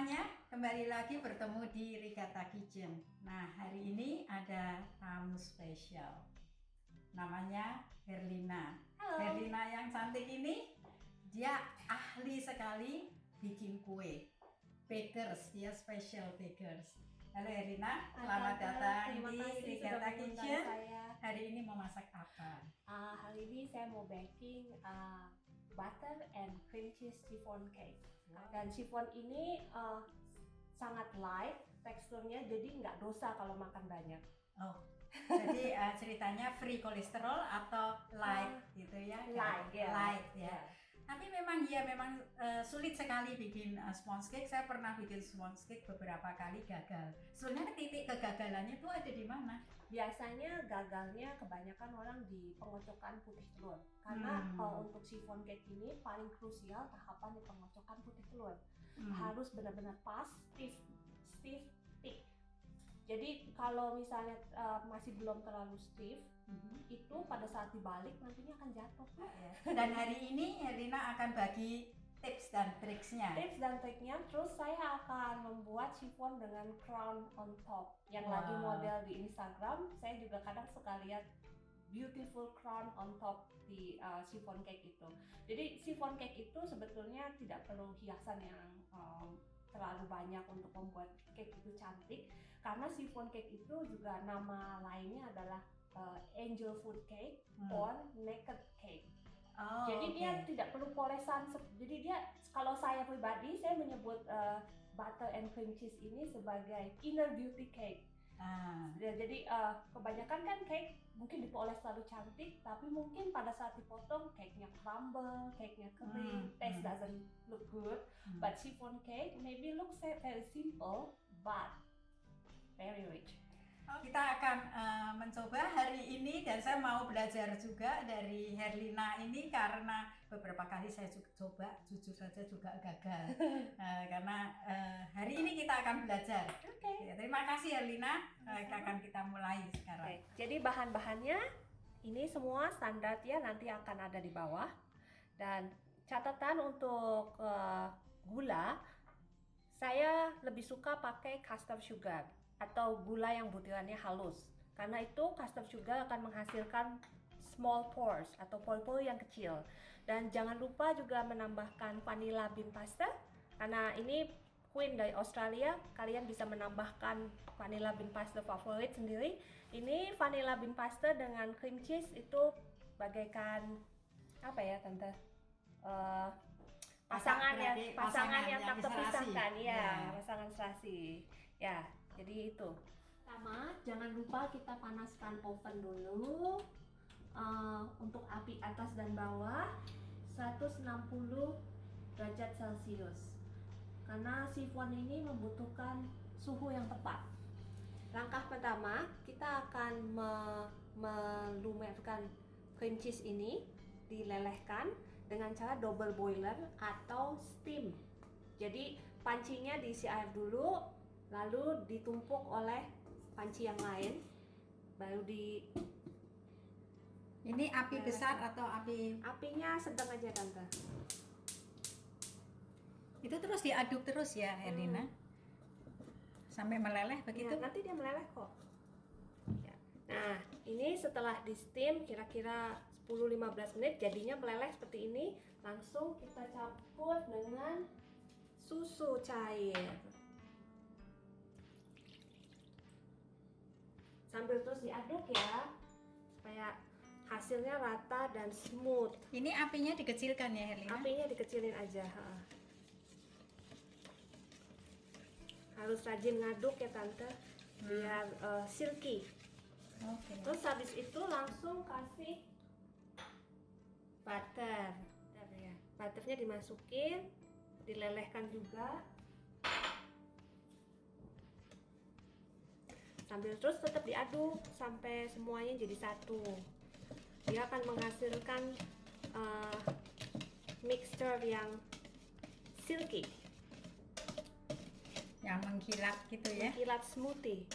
semuanya, kembali lagi bertemu di Rigata Kitchen. Nah, hari ini ada tamu spesial. Namanya Herlina. Halo. Herlina yang cantik ini, dia ahli sekali bikin kue. Bakers, dia special bakers. Halo Herlina, selamat datang di Rigata Kitchen. Hari ini mau masak apa? Hari ini saya mau baking butter and cream cheese chiffon cake. Dan chiffon ini sangat light teksturnya, jadi nggak dosa kalau makan banyak. Oh, jadi ceritanya free kolesterol atau light gitu ya? Light, ya. Light ya. Tapi memang sulit sekali bikin sponge cake. Saya pernah bikin sponge cake beberapa kali gagal. Sebenarnya titik kegagalannya itu ada di mana? Biasanya gagalnya kebanyakan orang di pengocokan putih telur. Karena kalau untuk chiffon cake ini paling krusial tahapan di pengocokan putih telur. Harus benar-benar pas, stiff, thick. Jadi kalau misalnya masih belum terlalu stiff, itu pada saat dibalik nantinya akan jatuh. Dan hari ini Herlina akan bagi tips dan triksnya. Tips dan triknya, terus saya akan membuat chiffon dengan crown on top. Yang lagi model di Instagram, saya juga kadang suka lihat beautiful crown on top di chiffon cake itu. Jadi chiffon cake itu sebetulnya tidak perlu hiasan yang terlalu banyak untuk membuat cake itu cantik, karena chiffon cake itu juga nama lainnya adalah angel food cake or naked cake. Jadi dia tidak perlu polesan. Jadi dia, kalau saya pribadi, saya menyebut butter and cream cheese ini sebagai inner beauty cake. Jadi kebanyakan kan cake mungkin dipoles terlalu cantik, tapi mungkin pada saat dipotong cake-nya crumble, cake-nya kering, taste doesn't look good. But chiffon cake maybe looks very simple but very rich. Kita akan mencoba hari ini, dan saya mau belajar juga dari Herlina ini karena beberapa kali saya coba, jujur saja juga gagal. Karena hari ini kita akan belajar. Ya, terima kasih Herlina. Akan kita mulai sekarang. Jadi bahan-bahannya ini semua standar ya, nanti akan ada di bawah. Dan catatan untuk gula, saya lebih suka pakai custard sugar atau gula yang butirannya halus, karena itu custard sugar akan menghasilkan small pores atau pori-pori yang kecil. Dan jangan lupa juga menambahkan vanilla bean pasta, karena ini queen dari Australia, kalian bisa menambahkan vanilla bean pasta favorit sendiri. Ini vanilla bean pasta dengan cream cheese itu bagaikan apa ya tante? Pasangan yang tak terpisahkan, ya, pasangan serasi. Ya, jadi itu. Pertama, jangan lupa kita panaskan oven dulu untuk api atas dan bawah 160 derajat Celcius. Karena chiffon ini membutuhkan suhu yang tepat. Langkah pertama, kita akan melumerkan cream cheese ini, dilelehkan dengan cara double boiler atau steam. Jadi pancinya diisi air dulu, lalu ditumpuk oleh panci yang lain, baru di. Ini api besar atau api? Apinya sedang aja tante. Itu terus diaduk terus ya Herlina, sampai meleleh begitu? Ya, nanti dia meleleh kok. Ya. Nah, ini setelah di steam kira-kira 10-15 menit jadinya meleleh seperti ini. Langsung kita campur dengan susu cair. Sambil terus diaduk ya, supaya hasilnya rata dan smooth. Ini apinya dikecilkan ya Herlina? Apinya dikecilin aja. Harus rajin ngaduk ya tante, biar silky. Terus habis itu langsung kasih butter. Butternya dimasukin, dilelehkan juga. Sambil terus tetap diaduk sampai semuanya jadi satu. Dia akan menghasilkan mixture yang silky, yang mengkilat gitu ya, mengkilat smoothie.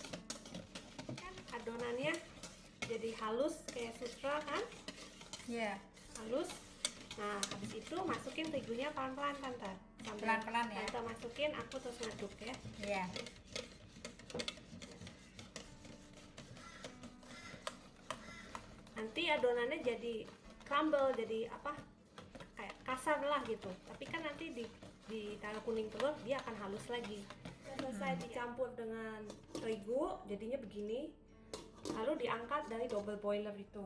Kan adonannya jadi halus kayak sutra kan? Iya. Halus. Nah, habis itu masukin terigunya pelan-pelan tante. sambil Pelan-pelan ya. Tante masukin, aku terus ngaduk ya. Iya. Nanti adonannya jadi crumble, jadi apa, kayak kasar lah gitu. Tapi kan nanti ditaruh kuning telur dia akan halus lagi. Selesai dicampur dengan terigu jadinya begini, lalu diangkat dari double boiler itu.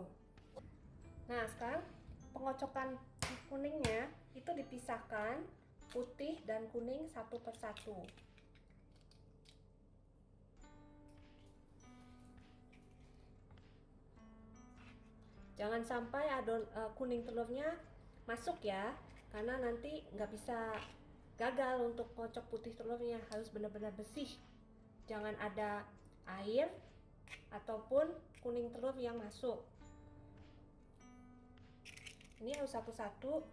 Nah sekarang pengocokan kuningnya itu dipisahkan, putih dan kuning satu persatu. Jangan sampai kuning telurnya masuk ya, karena nanti nggak bisa, gagal untuk kocok putih telurnya. Harus benar-benar bersih, jangan ada air ataupun kuning telur yang masuk. Ini harus satu-satu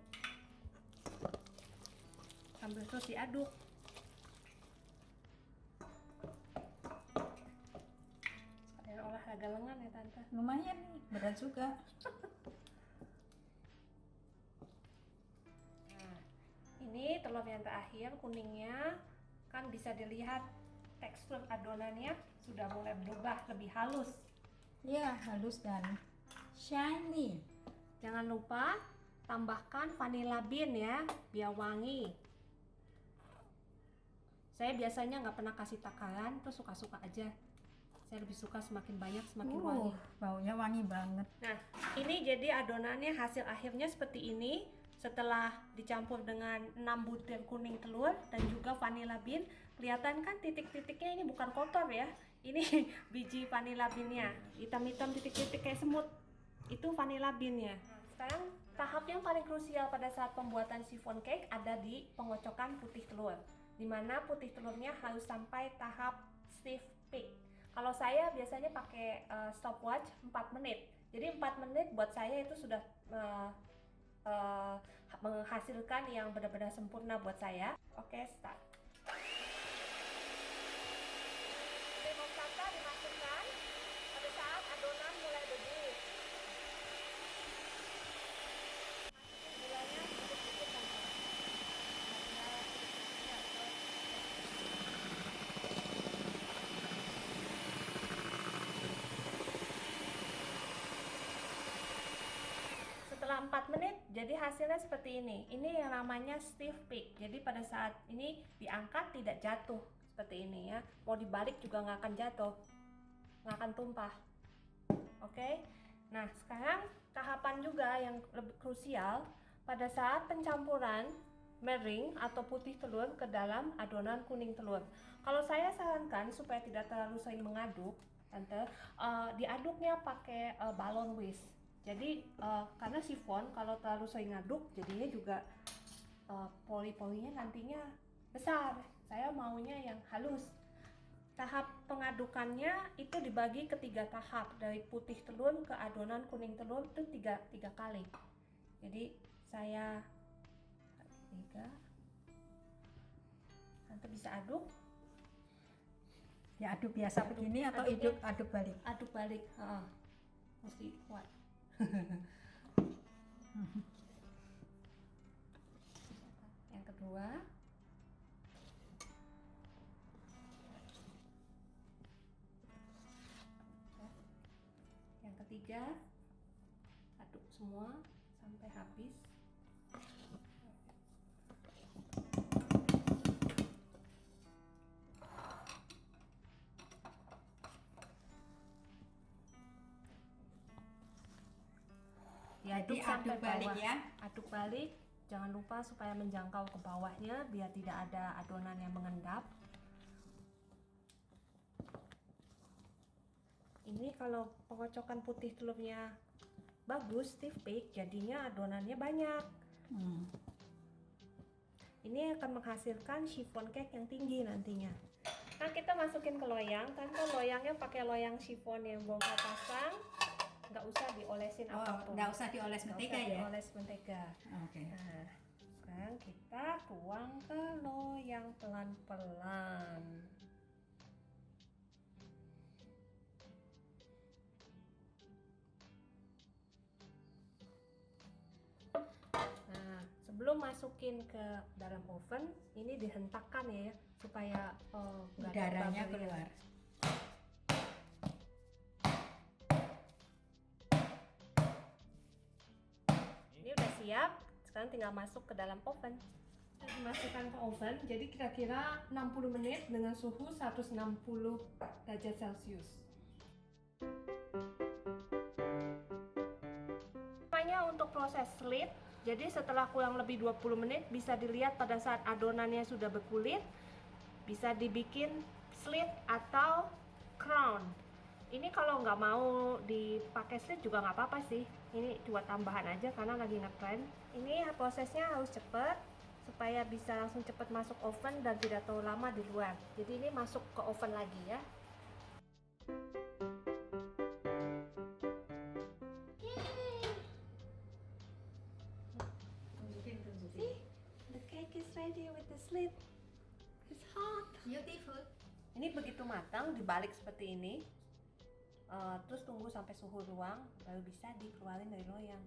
sambil terus diaduk. Sekalian olahraga lengan ya Tante. Lumayan nih, berat juga. Nah, ini telur yang terakhir, kuningnya kan bisa dilihat tekstur adonannya sudah mulai berubah lebih halus. Iya, halus dan shiny. Jangan lupa tambahkan vanilla bean ya, biar wangi. Saya biasanya nggak pernah kasih takaran, terus suka-suka aja. Saya lebih suka semakin banyak semakin wangi. Baunya wangi banget. Nah, ini jadi adonannya hasil akhirnya seperti ini. Setelah dicampur dengan 6 butir kuning telur dan juga vanilla bean, kelihatan kan titik-titiknya ini bukan kotor ya. Ini biji vanilla bean-nya, hitam-hitam titik-titik kayak semut. Itu vanilla bean-nya. Nah, sekarang tahap yang paling krusial pada saat pembuatan chiffon cake ada di pengocokan putih telur, dimana putih telurnya harus sampai tahap stiff peak. Kalau saya biasanya pakai stopwatch 4 menit. Jadi 4 menit buat saya itu sudah menghasilkan yang benar-benar sempurna buat saya. Oke, start. Lemon tata dimasukkan pada saat adonan mulai berdiri. Masukin gulanya sedikit-sedikit Tante. Setelah 4 menit, jadi hasilnya seperti ini. Ini yang namanya stiff peak. Jadi pada saat ini diangkat tidak jatuh seperti ini ya. Mau dibalik juga nggak akan jatuh, nggak akan tumpah. Oke. Nah sekarang tahapan juga yang lebih krusial pada saat pencampuran meringue atau putih telur ke dalam adonan kuning telur. Kalau saya sarankan supaya tidak terlalu sering mengaduk, Tante, diaduknya pakai balon whisk. Jadi karena chiffon kalau terlalu sering ngaduk jadinya juga pori-porinya nantinya besar. Saya maunya yang halus. Tahap pengadukannya itu dibagi ke 3 tahap, dari putih telur ke adonan kuning telur itu 3 kali. Jadi saya 3. Nanti bisa aduk. Ya aduk biasa begini atau aduk balik? Aduk balik, mesti kuat. Yang kedua, yang ketiga, aduk semua sampai habis. Jadi sampai aduk balik bawah. ya. Aduk balik, jangan lupa supaya menjangkau ke bawahnya biar tidak ada adonan yang mengendap. Ini kalau pengocokan putih telurnya bagus, stiff bake, jadinya adonannya banyak. Ini akan menghasilkan chiffon cake yang tinggi nantinya. Nah kita masukin ke loyang, kan loyangnya pakai loyang chiffon yang bongkar pasang. Nggak usah diolesin apapun. Nggak usah dioles mentega ya? Dioles mentega. Oke. Nah, sekarang kita tuang ke loyang pelan-pelan. Nah, sebelum sebelum masukin ke dalam oven ini dihentakkan ya supaya nggak ada Udaranya bubble ya. keluar. Ini udah siap, sekarang tinggal masuk ke dalam oven. Kita dimasukkan ke oven, jadi kira-kira 60 menit dengan suhu 160 derajat Celcius. Namanya untuk proses slit, jadi setelah kurang lebih 20 menit bisa dilihat pada saat adonannya sudah berkulit, bisa dibikin slit atau crown. Ini kalau nggak mau dipakai slit juga nggak apa-apa sih. Ini buat tambahan aja karena lagi ngetren. Ini prosesnya harus cepet supaya bisa langsung cepet masuk oven dan tidak terlalu lama di luar. Jadi ini masuk ke oven lagi ya. See, the cake is ready with the slit. It's hot. Beautiful. Ini begitu matang dibalik seperti ini. Terus tunggu sampai suhu ruang baru bisa dikeluarin dari loyang.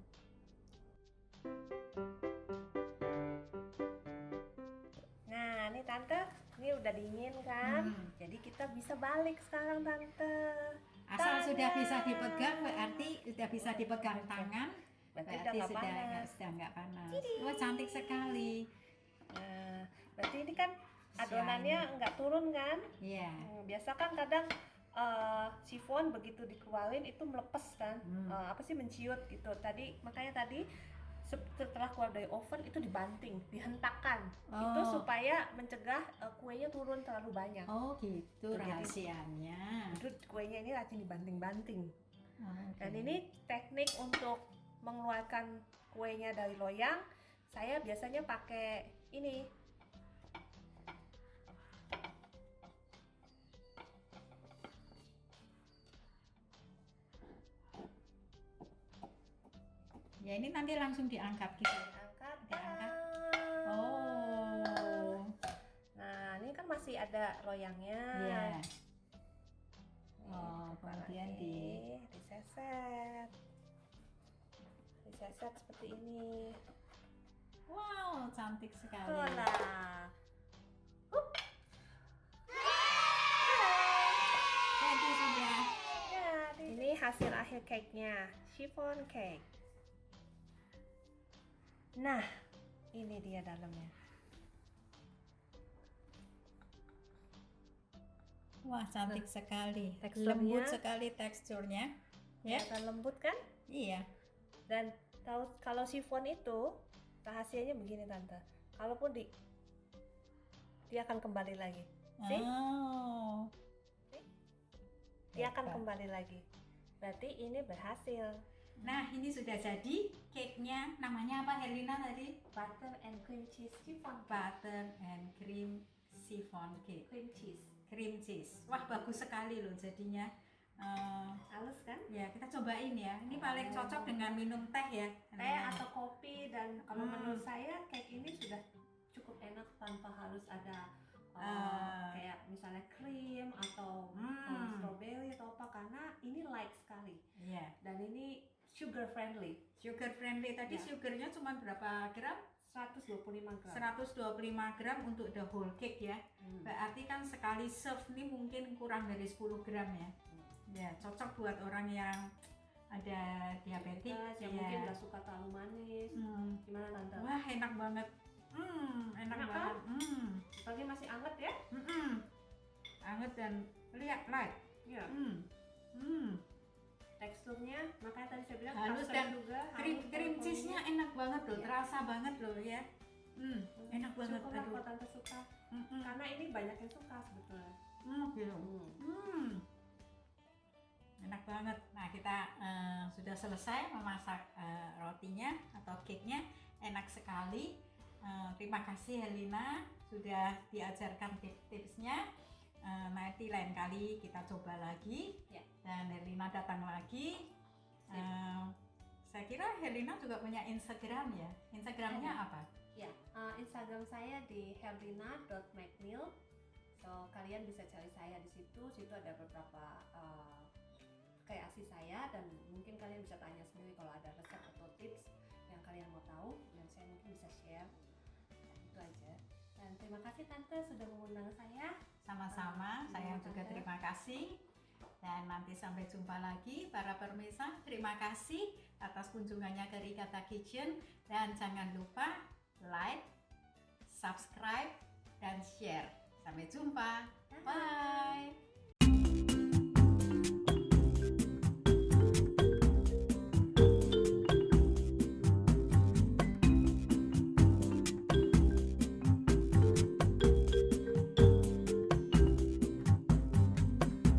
Nah, ini tante, ini udah dingin kan? Jadi kita bisa balik sekarang tante. Asal Tangan. sudah bisa dipegang berarti sudah bisa dipegang tangan. Berarti Berarti udah nggak panas. sudah nggak panas. Wah, cantik sekali. Nah, berarti ini kan adonannya nggak turun kan? Iya. Biasa kan kadang chiffon begitu dikeluarin itu melepas kan, apa sih menciut gitu. Makanya tadi setelah keluar dari oven itu dibanting, dihentakkan, itu supaya mencegah kuenya turun terlalu banyak. Oh gitu rahasianya. Itu kuenya ini rajin dibanting-banting. Okay. Dan ini teknik untuk mengeluarkan kuenya dari loyang. Saya biasanya pakai ini. Ya ini nanti langsung diangkat gitu. Diangkat. Oh. Nah, ini kan masih ada loyangnya. Iya. Oh, kemudian diseset. Diseset seperti ini. Wow, cantik sekali. Hola. Jadi sudah. Ya, ini hasil akhir cake-nya, chiffon cake. Nah, ini dia dalamnya. Wah, cantik sekali. Teksturnya. Lembut sekali teksturnya. Ya. Kelihatan lembut kan? Iya. Dan kalau chiffon itu rahasianya begini tante. Kalaupun dia akan kembali lagi. See? Oh. Dia akan kembali lagi. Berarti ini berhasil. Nah, ini sudah jadi cake-nya. Namanya apa Herlina tadi? Butter and cream cheese chiffon. Butter and cream chiffon cake. Cream cheese. Cream cheese. Wah, bagus sekali loh jadinya. Halus kan? Ya, kita cobain ya. Ini paling cocok dengan minum teh ya. Teh atau kopi, dan kalau menurut saya cake ini sudah cukup enak tanpa harus ada kayak misalnya krim atau strawberry atau apa, karena ini light sekali. Iya. Dan ini sugar friendly. Sugar friendly tadi Ya. sugarnya cuma berapa gram? 125 gram. 125 gram untuk the whole cake ya. Berarti kan sekali serve ini mungkin kurang dari 10 gram ya. Ya, cocok buat orang yang ada diabetik yang mungkin nggak suka terlalu manis. Gimana tante? Wah, enak banget. Enak banget. Apalagi masih anget ya? Anget dan light. Iya. Teksturnya, makanya tadi saya bilang Halus rasa dan juga Cream cheese-nya enak banget loh, Iya. terasa banget loh ya. Enak banget. Syukurlah Aduh. kalau tante suka. Karena ini banyak yang suka sebetulnya. Enak banget. Nah, kita sudah selesai memasak rotinya atau cake-nya. Enak sekali. Terima kasih Herlina sudah diajarkan tips-tipsnya. Nanti lain kali kita coba lagi Ya. dan Herlina datang lagi. Saya kira Herlina juga punya Instagram ya. Instagramnya apa? Ya, Instagram saya di herlina.mcneil. So kalian bisa cari saya di situ. Situ ada beberapa kreasi saya, dan mungkin kalian bisa tanya sendiri kalau ada resep atau tips yang kalian mau tahu dan saya mungkin bisa share. Nah, itu aja. Dan terima kasih Tante sudah mengundang saya. Sama-sama, saya Tante. juga terima kasih. Dan nanti sampai jumpa lagi para pemirsa. Terima kasih atas kunjungannya ke Ricotta Kitchen. Dan jangan lupa like, subscribe, dan share. Sampai jumpa. Bye.